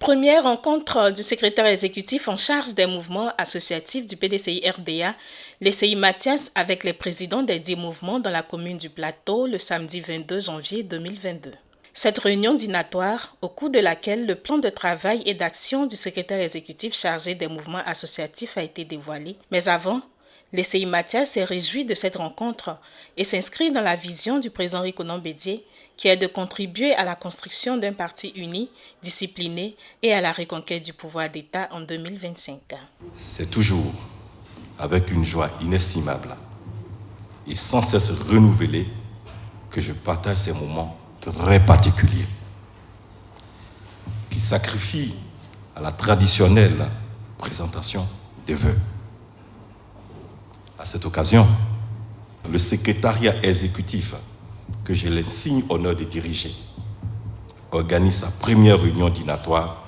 première rencontre du secrétaire exécutif en charge des mouvements associatifs du PDCI-RDA, l'ECI Mathias, avec les présidents des 10 mouvements dans la commune du Plateau le samedi 22 janvier 2022. Cette réunion dînatoire, au cours de laquelle le plan de travail et d'action du secrétaire exécutif chargé des mouvements associatifs a été dévoilé. Mais avant, l'ECI Mathias s'est réjoui de cette rencontre et s'inscrit dans la vision du président Rikonan Bédié, qui est de contribuer à la construction d'un parti uni, discipliné et à la reconquête du pouvoir d'État en 2025. C'est toujours avec une joie inestimable et sans cesse renouvelée que je partage ces moments très particuliers qui sacrifient à la traditionnelle présentation des vœux. À cette occasion, le secrétariat exécutif que j'ai l'insigne honneur de diriger organise sa première réunion dînatoire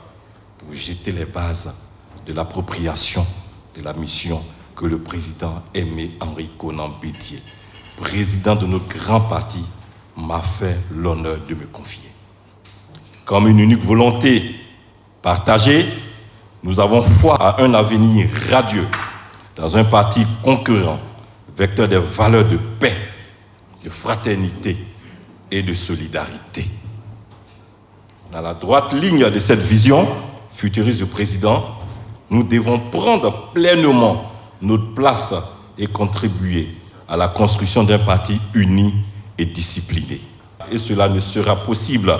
pour jeter les bases de l'appropriation de la mission que le président Aimé Henri Konan Bédié, président de notre grand parti, m'a fait l'honneur de me confier. Comme une unique volonté partagée, nous avons foi à un avenir radieux dans un parti concurrent, vecteur des valeurs de paix, de fraternité et de solidarité. Dans la droite ligne de cette vision futuriste du président, nous devons prendre pleinement notre place et contribuer à la construction d'un parti uni et discipliné. Et cela ne sera possible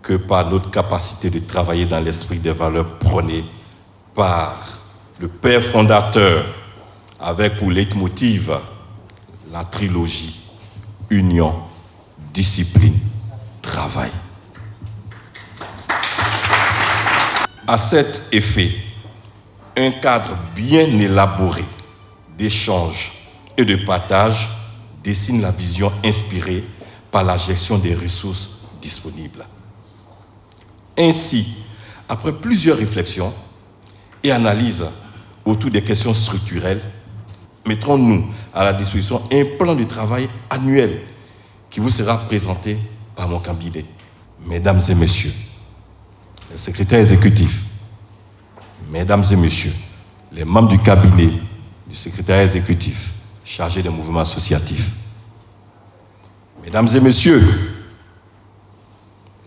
que par notre capacité de travailler dans l'esprit des valeurs prônées par le père fondateur, avec pour leitmotiv la trilogie union, discipline, travail. À cet effet, un cadre bien élaboré d'échange et de partage dessine la vision inspirée par la gestion des ressources disponibles. Ainsi, après plusieurs réflexions et analyses autour des questions structurelles, mettrons-nous à la disposition un plan de travail annuel qui vous sera présenté par mon cabinet. Mesdames et messieurs, les secrétaires exécutifs, mesdames et messieurs, les membres du cabinet du secrétaire exécutif chargé des mouvements associatifs, mesdames et messieurs,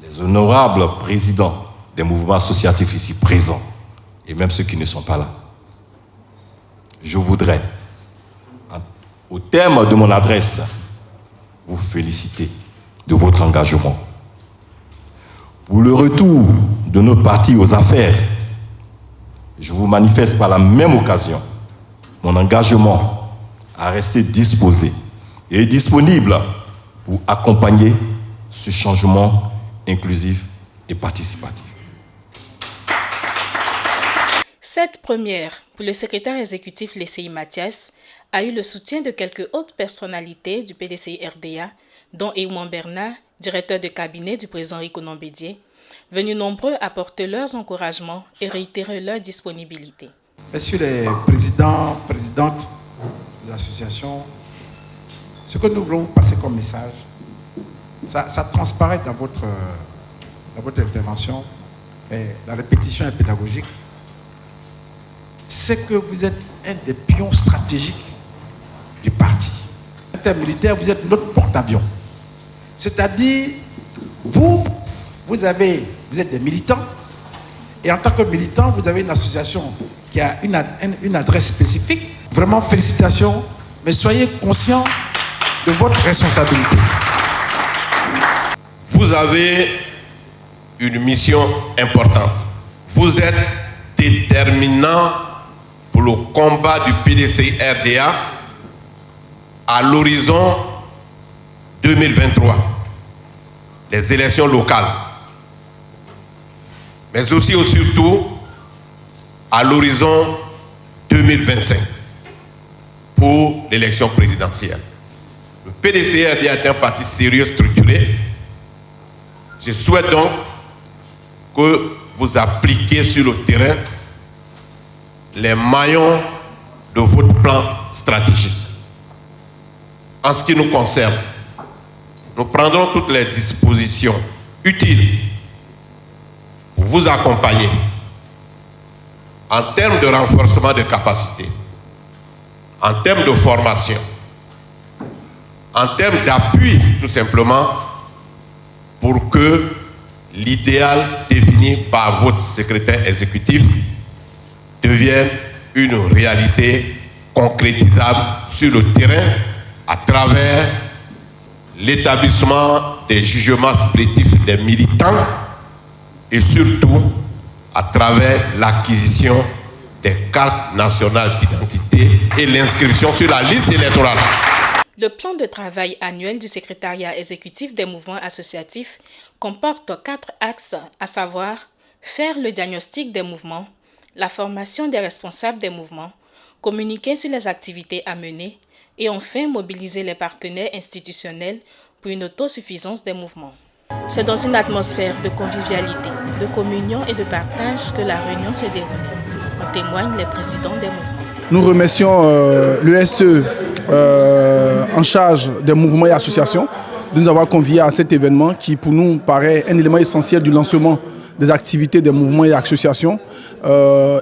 les honorables présidents des mouvements associatifs ici présents, et même ceux qui ne sont pas là, je voudrais, au terme de mon adresse, vous féliciter de votre engagement. Pour le retour de notre parti aux affaires, je vous manifeste par la même occasion mon engagement à rester disposé et disponible pour accompagner ce changement inclusif et participatif. Cette première, pour le secrétaire exécutif l'ECI Mathias, a eu le soutien de quelques hautes personnalités du PDCI-RDA, dont Eouman Bernard, directeur de cabinet du président Rikonan Bédié, venus nombreux apporter leurs encouragements et réitérer leur disponibilité. Messieurs les présidents, présidentes des associations, ce que nous voulons vous passer comme message, ça transparaît dans votre intervention, et dans les pétitions et pédagogiques, c'est que vous êtes un des pions stratégiques du parti. Intermilitaire, vous êtes notre porte-avions. C'est-à-dire, vous êtes des militants, et en tant que militant, vous avez une association qui a une adresse spécifique. Vraiment, félicitations, mais soyez conscients de votre responsabilité. Vous avez une mission importante. Vous êtes déterminant pour le combat du PDCI-RDA à l'horizon 2023, les élections locales, mais aussi et surtout à l'horizon 2025 pour l'élection présidentielle. Le PDCI-RDA est un parti sérieux, structuré. Je souhaite donc que vous appliquiez sur le terrain les maillons de votre plan stratégique. En ce qui nous concerne, nous prendrons toutes les dispositions utiles pour vous accompagner en termes de renforcement de capacités, en termes de formation, en termes d'appui tout simplement, pour que l'idéal défini par votre secrétaire exécutif devienne une réalité concrétisable sur le terrain à travers l'établissement des jugements supplétifs des militants et surtout à travers l'acquisition des cartes nationales d'identité et l'inscription sur la liste électorale. Le plan de travail annuel du secrétariat exécutif des mouvements associatifs comporte 4 axes, à savoir faire le diagnostic des mouvements, la formation des responsables des mouvements, communiquer sur les activités à mener et enfin mobiliser les partenaires institutionnels pour une autosuffisance des mouvements. C'est dans une atmosphère de convivialité, de communion et de partage que la réunion s'est déroulée. En témoignent les présidents des mouvements. Nous remercions l'USE en charge des mouvements et associations de nous avoir conviés à cet événement qui pour nous paraît un élément essentiel du lancement des activités des mouvements et associations.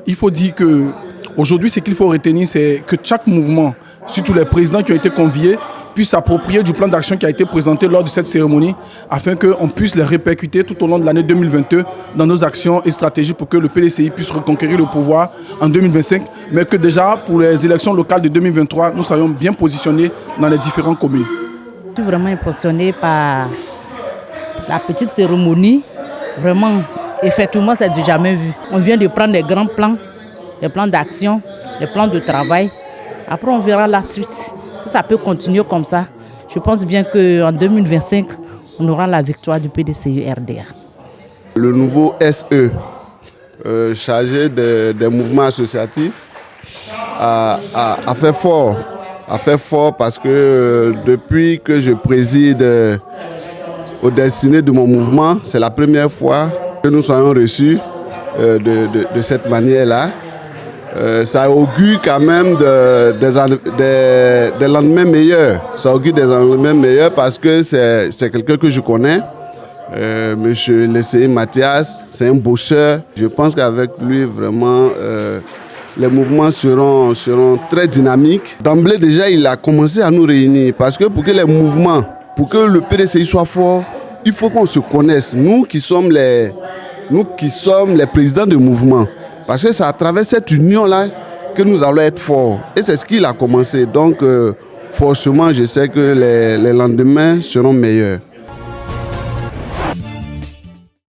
Il faut dire qu'aujourd'hui, ce qu'il faut retenir, c'est que chaque mouvement, surtout les présidents qui ont été conviés, puissent s'approprier du plan d'action qui a été présenté lors de cette cérémonie afin qu'on puisse les répercuter tout au long de l'année 2022 dans nos actions et stratégies pour que le PDCI puisse reconquérir le pouvoir en 2025, mais que déjà pour les élections locales de 2023, nous soyons bien positionnés dans les différentes communes. Je suis vraiment impressionné par la petite cérémonie. Vraiment, effectivement, c'est du jamais vu. On vient de prendre des grands plans, des plans d'action, des plans de travail. Après, on verra la suite. Si ça peut continuer comme ça, je pense bien qu'en 2025, on aura la victoire du PDCI RDA. Le nouveau SE, chargé des mouvements associatifs, a fait fort parce que depuis que je préside au destiné de mon mouvement, c'est la première fois que nous soyons reçus de cette manière-là. Ça augure quand même des lendemains meilleurs. Ça augure des lendemains meilleurs parce que c'est quelqu'un que je connais. Monsieur Lesseyi Mathias, c'est un bosseur. Je pense qu'avec lui, vraiment, les mouvements seront très dynamiques. D'emblée, déjà, il a commencé à nous réunir parce que pour que les mouvements, pour que le PDCI soit fort, il faut qu'on se connaisse. Nous qui sommes les présidents de mouvements. Parce que c'est à travers cette union-là que nous allons être forts. Et c'est ce qu'il a commencé. Donc, forcément, je sais que les lendemains seront meilleurs.